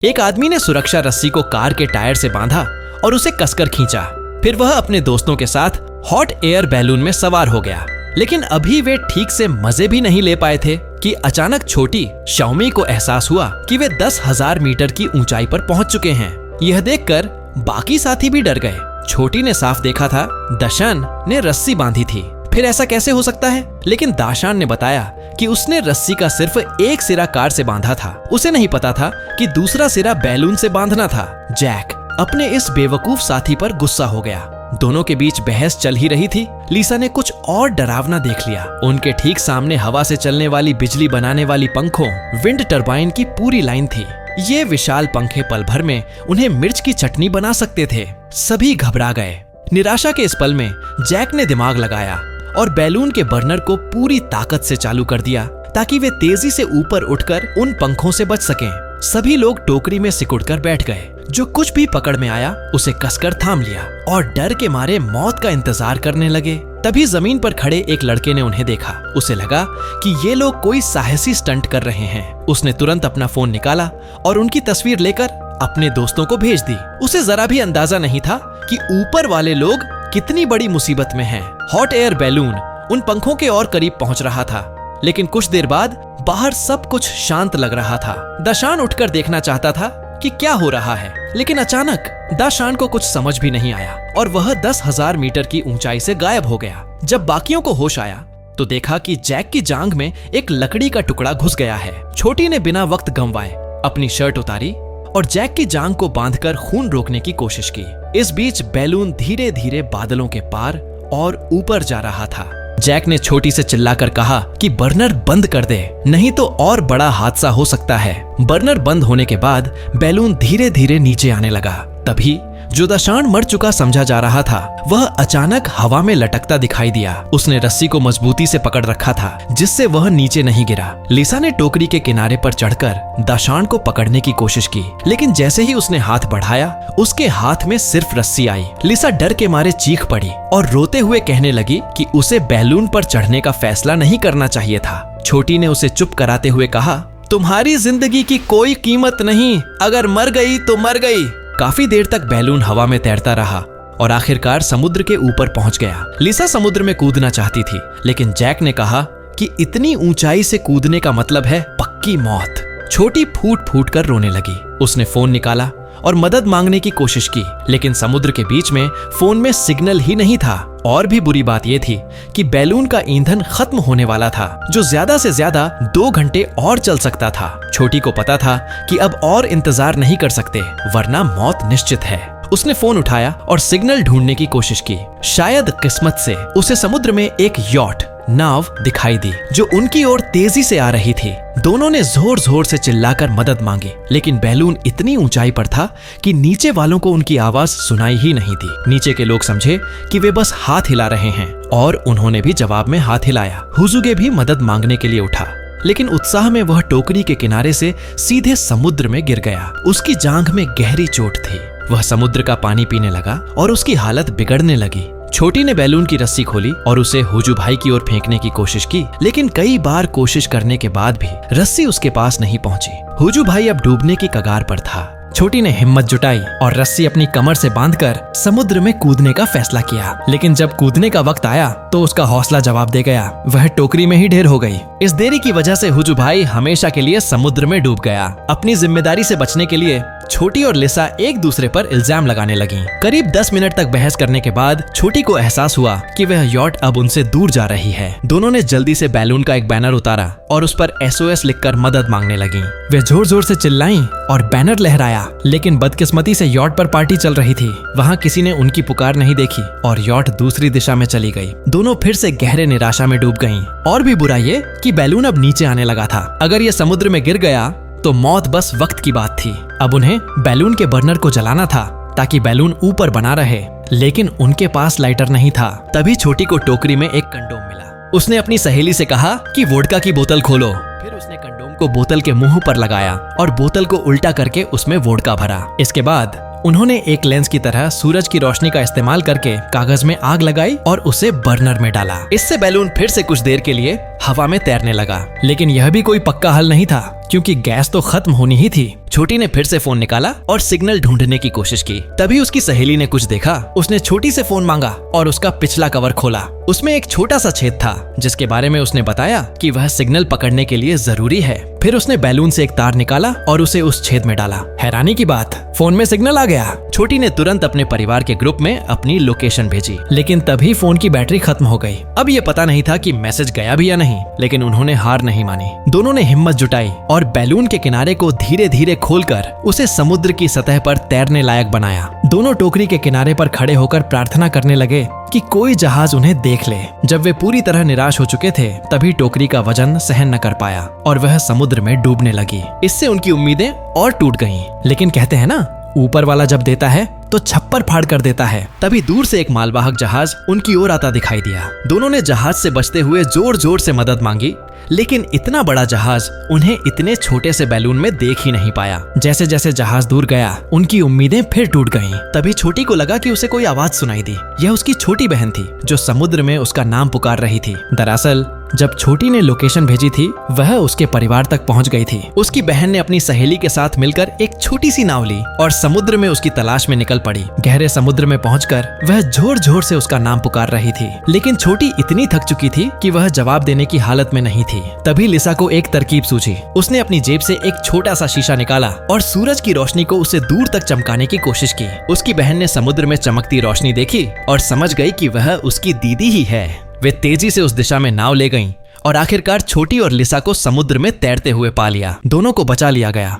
एक आदमी ने सुरक्षा रस्सी को कार के टायर से बांधा और उसे कसकर खींचा। फिर वह अपने दोस्तों के साथ हॉट एयर बैलून में सवार हो गया। लेकिन अभी वे ठीक से मजे भी नहीं ले पाए थे कि अचानक छोटी शाओमी को एहसास हुआ कि वे 10,000 मीटर की ऊंचाई पर पहुंच चुके हैं। यह देखकर बाकी साथी भी डर गए। छोटी ने साफ देखा था दाशान ने रस्सी बांधी थी। फिर ऐसा कैसे हो सकता है? लेकिन दाशान ने बताया कि उसने रस्सी का सिर्फ एक सिरा कार से बांधा था। उसे नहीं पता था कि दूसरा सिरा बैलून से बांधना था। जैक अपने इस बेवकूफ साथी पर गुस्सा हो गया। दोनों के बीच बहस चल ही रही थी। लिसा ने कुछ और डरावना देख लिया। उनके ठीक सामने हवा से चलने वाली बिजली बनाने वाली पंखों विंड टरबाइन की पूरी लाइन थी। ये विशाल पंखे पल भर में उन्हें मिर्च की चटनी बना सकते थे। सभी घबरा गए। निराशा के इस पल में जैक ने दिमाग लगाया और बैलून के बर्नर को पूरी ताकत से चालू कर दिया ताकि वे तेजी से ऊपर उठकर उन पंखों से बच सकें। सभी लोग टोकरी में सिकुड़कर बैठ गए। जो कुछ भी पकड़ में आया उसे कसकर थाम लिया और डर के मारे मौत का इंतजार करने लगे। तभी जमीन पर खड़े एक लड़के ने उन्हें देखा। उसे लगा कि ये लोग कोई साहसी स्टंट कर रहे हैं। उसने तुरंत अपना फोन निकाला और उनकी तस्वीर लेकर अपने दोस्तों को भेज दी। उसे जरा भी अंदाजा नहीं था कि ऊपर वाले लोग कितनी बड़ी मुसीबत में हैं। हॉट एयर बैलून उन पंखों के और करीब पहुंच रहा था। लेकिन कुछ देर बाद बाहर सब कुछ शांत लग रहा था। दाशान उठकर देखना चाहता था कि क्या हो रहा है, लेकिन अचानक दाशान को कुछ समझ भी नहीं आया और वह 10,000 मीटर की ऊंचाई से गायब हो गया। जब बाकियों को होश आया तो देखा कि जैक की जांघ में एक लकड़ी का टुकड़ा घुस गया है। छोटी ने बिना वक्त गंवाए अपनी शर्ट उतारी और जैक की जांघ को बांधकर खून रोकने की कोशिश की। इस बीच बैलून धीरे धीरे बादलों के पार और ऊपर जा रहा था। जैक ने छोटी से चिल्लाकर कहा कि बर्नर बंद कर दे, नहीं तो और बड़ा हादसा हो सकता है। बर्नर बंद होने के बाद बैलून धीरे धीरे नीचे आने लगा। तभी जो दाशान मर चुका समझा जा रहा था वह अचानक हवा में लटकता दिखाई दिया। उसने रस्सी को मजबूती से पकड़ रखा था जिससे वह नीचे नहीं गिरा। लिसा ने टोकरी के किनारे पर चढ़कर दाशान को पकड़ने की कोशिश की, लेकिन जैसे ही उसने हाथ बढ़ाया उसके हाथ में सिर्फ रस्सी आई। लिसा डर के मारे चीख पड़ी और रोते हुए कहने लगी कि उसे बैलून पर चढ़ने का फैसला नहीं करना चाहिए था। छोटी ने उसे चुप कराते हुए कहा, तुम्हारी जिंदगी की कोई कीमत नहीं, अगर मर गई तो मर गई। काफी देर तक बैलून हवा में तैरता रहा और आखिरकार समुद्र के ऊपर पहुंच गया। लिसा समुद्र में कूदना चाहती थी, लेकिन जैक ने कहा कि इतनी ऊंचाई से कूदने का मतलब है पक्की मौत। छोटी फूट फूट कर रोने लगी। उसने फोन निकाला और मदद मांगने की कोशिश की, लेकिन समुद्र के बीच में फोन में सिग्नल ही नहीं था। और भी बुरी बात यह थी कि बैलून का ईंधन खत्म होने वाला था, जो ज्यादा से ज्यादा 2 घंटे और चल सकता था। छोटी को पता था कि अब और इंतजार नहीं कर सकते, वरना मौत निश्चित है। उसने फोन उठाया और सिग्नल ढूंढने की कोशिश की। शायद किस्मत से उसे समुद्र में एक यॉट नाव दिखाई दी जो उनकी ओर तेजी से आ रही थी। दोनों ने जोर जोर से चिल्लाकर मदद मांगी, लेकिन बैलून इतनी ऊंचाई पर था कि नीचे वालों को उनकी आवाज सुनाई ही नहीं दी। नीचे के लोग समझे कि वे बस हाथ हिला रहे हैं और उन्होंने भी जवाब में हाथ हिलाया। हुजुगे भी मदद मांगने के लिए उठा, लेकिन उत्साह में वह टोकरी के किनारे से सीधे समुद्र में गिर गया। उसकी जांघ में गहरी चोट थी। वह समुद्र का पानी पीने लगा और उसकी हालत बिगड़ने लगी। छोटी ने बैलून की रस्सी खोली और उसे हुजू भाई की ओर फेंकने की कोशिश की, लेकिन कई बार कोशिश करने के बाद भी रस्सी उसके पास नहीं पहुंची। हुजू भाई अब डूबने की कगार पर था। छोटी ने हिम्मत जुटाई और रस्सी अपनी कमर से बांधकर समुद्र में कूदने का फैसला किया, लेकिन जब कूदने का वक्त आया तो उसका हौसला जवाब दे गया। वह टोकरी में ही ढेर हो गई। इस देरी की वजह से हुजू भाई हमेशा के लिए समुद्र में डूब गया। अपनी जिम्मेदारी से बचने के लिए छोटी और लिसा एक दूसरे पर इल्जाम लगाने लगी। करीब 10 मिनट तक बहस करने के बाद छोटी को एहसास हुआ कि वह यॉट अब उनसे दूर जा रही है। दोनों ने जल्दी से बैलून का एक बैनर उतारा और उस पर SOS लिखकर मदद मांगने लगी। वे जोर जोर से चिल्लाईं और बैनर लहराया, लेकिन बदकिस्मती से यॉट पर पार्टी चल रही थी। वहाँ किसी ने उनकी पुकार नहीं देखी और यॉट दूसरी दिशा में चली गई। दोनों फिर से गहरे निराशा में डूब गईं। और भी बुरा ये कि बैलून अब नीचे आने लगा था। अगर ये समुद्र में गिर गया तो मौत बस वक्त की बात थी। अब उन्हें बैलून के बर्नर को जलाना था ताकि बैलून ऊपर बना रहे, लेकिन उनके पास लाइटर नहीं था। तभी छोटी को टोकरी में एक कंडोम मिला। उसने अपनी सहेली से कहा कि वोडका की बोतल खोलो। फिर उसने कंडोम को बोतल के मुंह पर लगाया और बोतल को उल्टा करके उसमें वोडका भरा। इसके बाद उन्होंने एक लेंस की तरह सूरज की रोशनी का इस्तेमाल करके कागज में आग लगाई और उसे बर्नर में डाला। इससे बैलून फिर से कुछ देर के लिए हवा में तैरने लगा, लेकिन यह भी कोई पक्का हल नहीं था क्योंकि गैस तो खत्म होनी ही थी। छोटी ने फिर से फोन निकाला और सिग्नल ढूंढने की कोशिश की। तभी उसकी सहेली ने कुछ देखा। उसने छोटी से फोन मांगा और उसका पिछला कवर खोला। उसमें एक छोटा सा छेद था जिसके बारे में उसने बताया कि वह सिग्नल पकड़ने के लिए जरूरी है। फिर उसने बैलून से एक तार निकाला और उसे उस छेद में डाला। हैरानी की बात, फोन में सिग्नल आ गया। छोटी ने तुरंत अपने परिवार के ग्रुप में अपनी लोकेशन भेजी, लेकिन तभी फोन की बैटरी खत्म हो गई। अब ये पता नहीं था कि मैसेज गया भी या नहीं, लेकिन उन्होंने हार नहीं मानी। दोनों ने हिम्मत जुटाई और बैलून के किनारे को धीरे धीरे खोलकर उसे समुद्र की सतह पर तैरने लायक बनाया। दोनों टोकरी के किनारे पर खड़े होकर प्रार्थना करने लगे कि कोई जहाज उन्हें देख ले। जब वे पूरी तरह निराश हो चुके थे, तभी टोकरी का वजन सहन न कर पाया और वह समुद्र में डूबने लगी। इससे उनकी उम्मीदें और टूट गईं। लेकिन कहते हैं ना, ऊपर वाला जब देता है तो छप्पर फाड़ कर देता है। तभी दूर से एक मालवाहक जहाज उनकी ओर आता दिखाई दिया। दोनों ने जहाज से बचते हुए जोर जोर से मदद मांगी, लेकिन इतना बड़ा जहाज उन्हें इतने छोटे से बैलून में देख ही नहीं पाया। जैसे जैसे जहाज दूर गया, उनकी उम्मीदें फिर टूट गईं। तभी छोटी को लगा कि उसे कोई आवाज सुनाई दी। यह उसकी छोटी बहन थी जो समुद्र में उसका नाम पुकार रही थी। दरअसल जब छोटी ने लोकेशन भेजी थी, वह उसके परिवार तक पहुंच गई थी। उसकी बहन ने अपनी सहेली के साथ मिलकर एक छोटी सी नाव ली और समुद्र में उसकी तलाश में निकल पड़ी। गहरे समुद्र में पहुंचकर वह जोर जोर से उसका नाम पुकार रही थी, लेकिन छोटी इतनी थक चुकी थी कि वह जवाब देने की हालत में नहीं थी। तभी लिसा को एक तरकीब सूझी। उसने अपनी जेब से एक छोटा सा शीशा निकाला और सूरज की रोशनी को उसे दूर तक चमकाने की कोशिश की। उसकी बहन ने समुद्र में चमकती रोशनी देखी और समझ गई कि वह उसकी दीदी ही है। वे तेजी से उस दिशा में नाव ले गईं और आखिरकार छोटी और लिसा को समुद्र में तैरते हुए पा लिया। दोनों को बचा लिया गया